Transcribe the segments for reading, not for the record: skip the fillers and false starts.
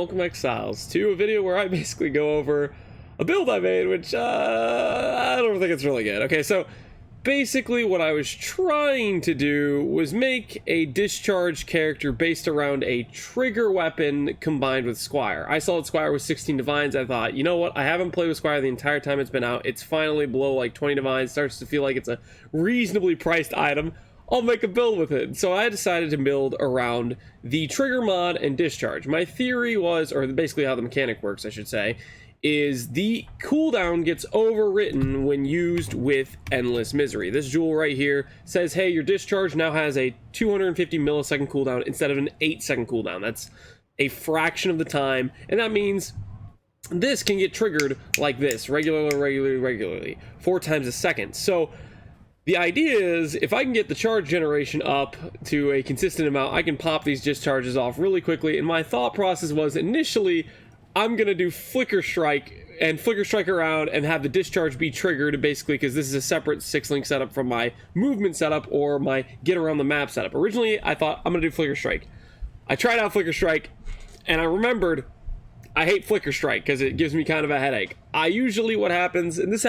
welcome exiles to a video where I basically go over a build I made, which I don't think it's really good. Okay, so basically what I was trying to do was make a discharge character based around a trigger weapon combined with Squire. I saw that Squire was 16 divines. I thought, you know what, I haven't played with Squire the entire time it's been out. It's finally below like 20 divines, starts to feel like it's a reasonably priced item. I'll make a build with it. So I decided to build around the trigger mod and discharge. My theory was, or basically how the mechanic works, I should say, is the cooldown gets overwritten when used with Endless Misery. This jewel right here says, hey, your discharge now has a 250 millisecond cooldown instead of an 8-second cooldown. That's a fraction of the time, and that means this can get triggered like this, regularly, 4 times a second. So the idea is, if I can get the charge generation up to a consistent amount, I can pop these discharges off really quickly. And my thought process was, initially, I'm going to do Flicker Strike and Flicker Strike around and have the discharge be triggered, basically, because this is a separate 6-link setup from my movement setup or my get around the map setup. Originally, I thought, I'm going to do Flicker Strike. I tried out Flicker Strike, and I remembered I hate Flicker Strike because it gives me kind of a headache. What happens, and this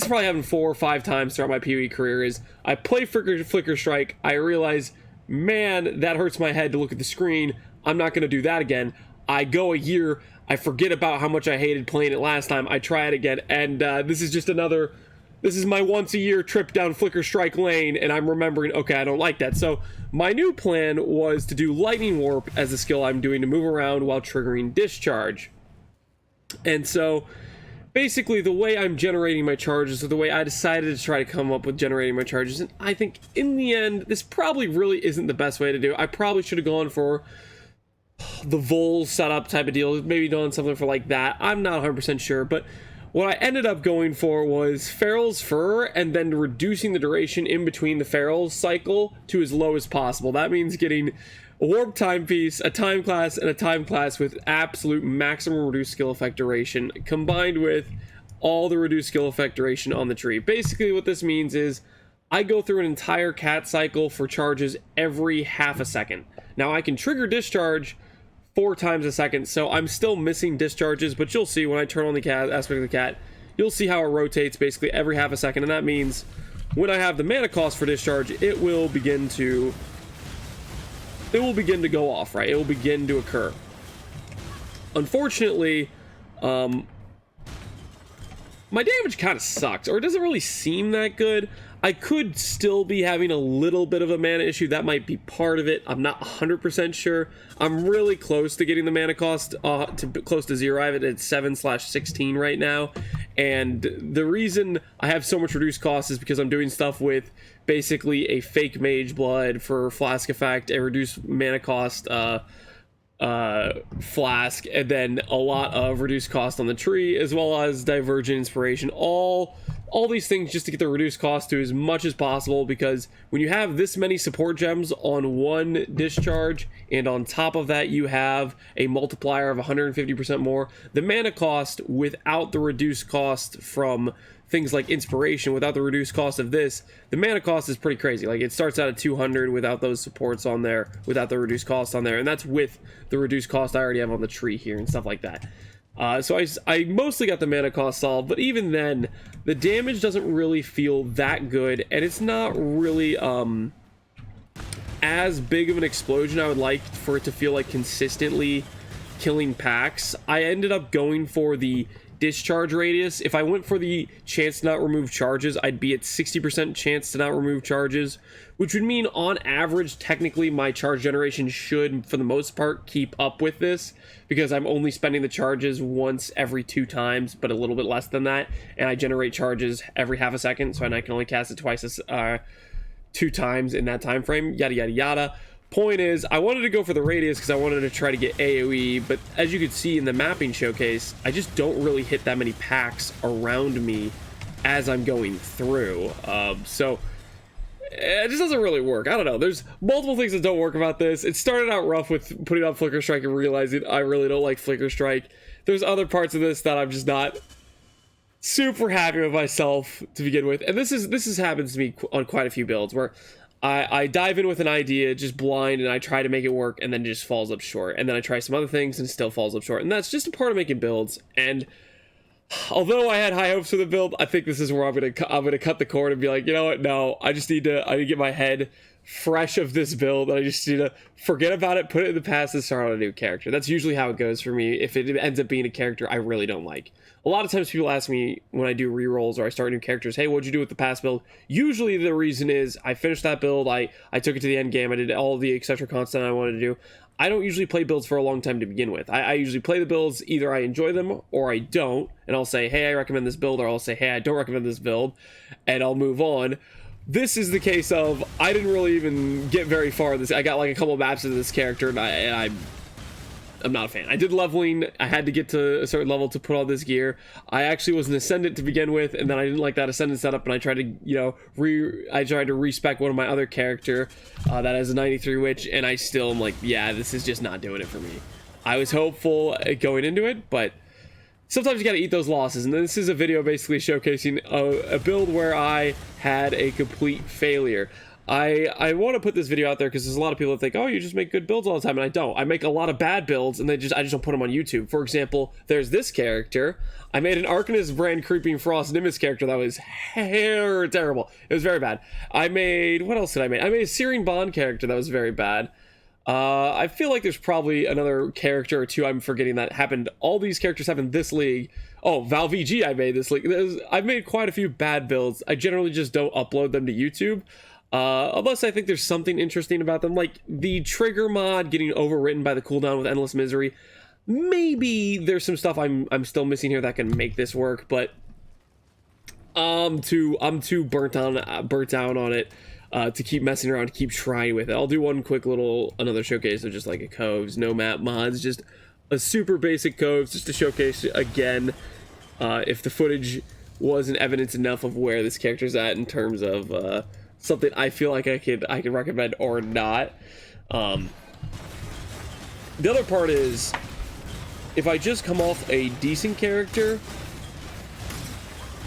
probably happened 4 or 5 times throughout my PvE career, is I play Flicker Strike, I realize, man, that hurts my head to look at the screen, I'm not going to do that again. I go a year, I forget about how much I hated playing it last time, I try it again, and this is my once a year trip down Flicker Strike lane, and I'm remembering, okay, I don't like that. So my new plan was to do Lightning Warp as a skill I'm doing to move around while triggering Discharge. And so basically the way I'm generating my charges, or the way I decided to try to come up with generating my charges, and I think in the end this probably really isn't the best way to do it. I probably should have gone for the Vol setup type of deal, maybe done something for like that. I'm not 100% sure, but what I ended up going for was Feral's Fur, and then reducing the duration in between the Feral's cycle to as low as possible. That means getting a Warp Timepiece, a Time Class, and a Time Class with absolute maximum reduced skill effect duration, combined with all the reduced skill effect duration on the tree. Basically what this means is I go through an entire cat cycle for charges every half a second. Now I can trigger Discharge 4 times a second, so I'm still missing discharges, but you'll see when I turn on the cat aspect of the cat, you'll see how it rotates basically every half a second, and that means when I have the mana cost for discharge, it will begin to go off, right? It will begin to occur. Unfortunately, my damage kind of sucks, or it doesn't really seem that good. I could still be having a little bit of a mana issue. That might be part of it. I'm not 100% sure. I'm really close to getting the mana cost close to 0. I have it at 7/16 right now. And the reason I have so much reduced cost is because I'm doing stuff with basically a fake Mage Blood for Flask Effect, a reduced mana cost Flask, and then a lot of reduced cost on the tree, as well as Divergent Inspiration. All these things just to get the reduced cost to as much as possible, because when you have this many support gems on one discharge, and on top of that you have a multiplier of 150% more, the mana cost without the reduced cost from things like inspiration, without the reduced cost of this, the mana cost is pretty crazy. Like, it starts out at 200 without those supports on there, without the reduced cost on there, and that's with the reduced cost I already have on the tree here and stuff like that. So I mostly got the mana cost solved, but even then, the damage doesn't really feel that good, and it's not really as big of an explosion I would like for it to feel like consistently killing packs. I ended up going for the discharge radius. If I went for the chance to not remove charges, I'd be at 60% chance to not remove charges, which would mean on average, technically my charge generation should, for the most part, keep up with this, because I'm only spending the charges once every 2 times, but a little bit less than that, and I generate charges every half a second, so I can only cast it twice 2 times in that time frame, yada yada yada. Point is, I wanted to go for the radius because I wanted to try to get AoE, but as you could see in the mapping showcase, I just don't really hit that many packs around me as I'm going through. So it just doesn't really work. I don't know. There's multiple things that don't work about this. It started out rough with putting on Flicker Strike and realizing I really don't like Flicker Strike. There's other parts of this that I'm just not super happy with myself to begin with, and this has happened to me on quite a few builds where I dive in with an idea just blind, and I try to make it work, and then it just falls up short, and then I try some other things and it still falls up short, and that's just a part of making builds. And although I had high hopes for the build, I think this is where I'm gonna cut the cord and be like, you know what, no, I need to get my head fresh of this build, and I just need to forget about it, put it in the past, and start on a new character. That's usually how it goes for me if it ends up being a character I really don't like. A lot of times people ask me when I do rerolls or I start new characters, hey, what'd you do with the past build? Usually the reason is I finished that build, I took it to the end game, I did all the etc. content I wanted to do. I don't usually play builds for a long time to begin with. I usually play the builds, either I enjoy them or I don't, and I'll say, hey, I recommend this build, or I'll say, hey, I don't recommend this build, and I'll move on. This is the case of, I didn't really even get very far in this. I got like a couple maps into this character, and I'm not a fan. I did leveling. I had to get to a certain level to put all this gear. I actually was an Ascendant to begin with, and then I didn't like that Ascendant setup, and I tried to, I tried to respec one of my other character that has a 93 witch, and I still am like, yeah, this is just not doing it for me. I was hopeful going into it, but sometimes you gotta eat those losses, and this is a video basically showcasing a build where I had a complete failure. I want to put this video out there because there's a lot of people that think, oh, you just make good builds all the time, and I don't. I make a lot of bad builds, and I just don't put them on YouTube. For example, there's this character. I made an Arcanist brand Creeping Frost Nimbus character that was terrible. It was very bad. What else did I make? I made a Searing Bond character that was very bad. I feel like there's probably another character or two I'm forgetting that happened. All these characters happened this league. Oh, Val VG I made this league. I've made quite a few bad builds. I generally just don't upload them to YouTube. Unless I think there's something interesting about them, like the Trigger mod getting overwritten by the cooldown with Endless Misery. Maybe there's some stuff I'm still missing here that can make this work, but I'm too burnt out on it to keep messing around, to keep trying with it. I'll do one quick another showcase of just like a Coves, no map mods, just a super basic Coves, just to showcase again if the footage wasn't evidence enough of where this character's at in terms of something I feel like I could recommend or not. The other part is, if I just come off a decent character,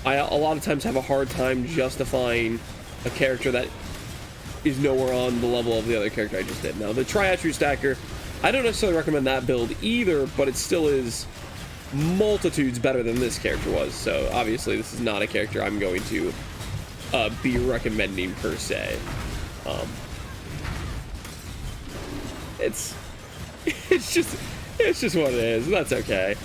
I a lot of times have a hard time justifying a character that is nowhere on the level of the other character I just did. Now, the Triattrute Stacker, I don't necessarily recommend that build either, but it still is multitudes better than this character was. So obviously this is not a character I'm going to be recommending per se. It's just what it is. That's okay.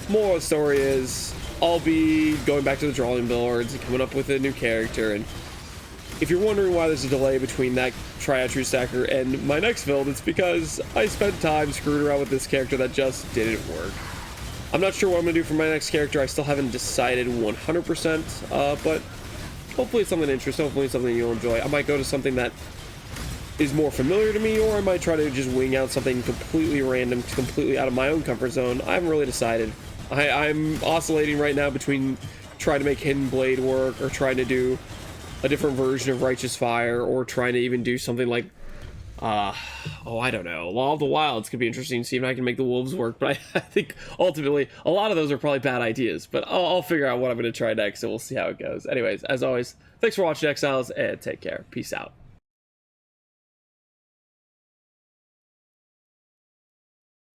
Moral of the story is, I'll be going back to the drawing boards and coming up with a new character, and if you're wondering why there's a delay between that Triattrute Stacker and my next build, it's because I spent time screwing around with this character that just didn't work. I'm not sure what I'm going to do for my next character. I still haven't decided 100%, but hopefully it's something interesting, hopefully it's something you'll enjoy. I might go to something that is more familiar to me, or I might try to just wing out something completely random, completely out of my own comfort zone. I haven't really decided. I'm oscillating right now between trying to make Hidden Blade work, or trying to do a different version of Righteous Fire, or trying to even do something like I don't know, Law of the Wilds. Could be interesting to see if I can make the wolves work, but I think ultimately a lot of those are probably bad ideas, but I'll figure out what I'm going to try next, and we'll see how it goes. Anyways, as always, thanks for watching, Exiles, and take care. Peace out.